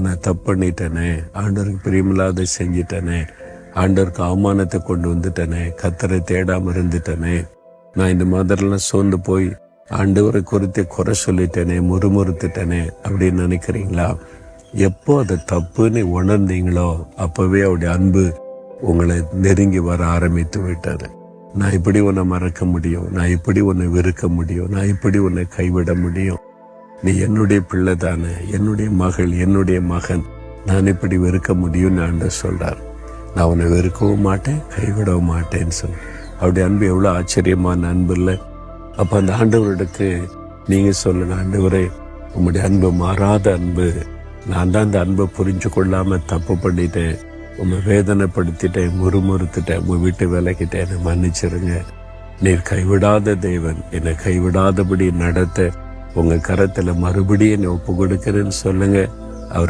நான் தப்பு பண்ணிட்டேனே, ஆண்டவருக்கு பிரியமில்லாத செஞ்சிட்டேனே, ஆண்டவருக்கு அவமானத்தை கொண்டு வந்துட்டேனே, கர்த்தரை தேடாம இருந்துட்டேனே, நான் இந்த மாதிரிலாம் சோர்ந்து போய் ஆண்டவரை குறித்து குறை சொல்லிட்டேனே, முறுமுறுத்துட்டேனே அப்படின்னு நினைக்கிறீங்களா? எப்போ அதை தப்புன்னு உணர்ந்தீங்களோ அப்பவே அவருடைய அன்பு உங்களை நெருங்கி வர ஆரம்பித்து விட்டது. நான் இப்படி உன்னை மறக்க முடியும், நான் இப்படி உன்னை வெறுக்க முடியும், நான் இப்படி உன்னை கைவிட முடியும், நீ என்னுடைய பிள்ளை தானே, என்னுடைய மகள், என்னுடைய மகன், நான் இப்படி வெறுக்க முடியும்னு ஆண்டவர் சொல்றார். நான் உன்னை வெறுக்கவும் மாட்டேன், கைவிடவும் மாட்டேன்னு சொன்ன அவருடைய அன்பு எவ்வளோ ஆச்சரியமான அன்பு இல்லை? அப்போ அந்த ஆண்டவருக்கு நீங்க சொல்லுங்க, ஆண்டவரே உங்களுடைய அன்பு மாறாத அன்பு, நான் தான் அந்த அன்பை புரிஞ்சு கொள்ளாம தப்பு பண்ணிட்டேன், உங்களை வேதனைப்படுத்திட்டேன், முறுமுறுத்துட்டேன், உங்க வீட்டு விலகிட்டேன், என்னை மன்னிச்சிருங்க. நீர் கைவிடாத தேவன், என்னை கைவிடாதபடி நடத்த உங்க கரத்துல மறுபடியும் ஒப்பு கொடுக்கிறேன்னு சொல்லுங்க. அவர்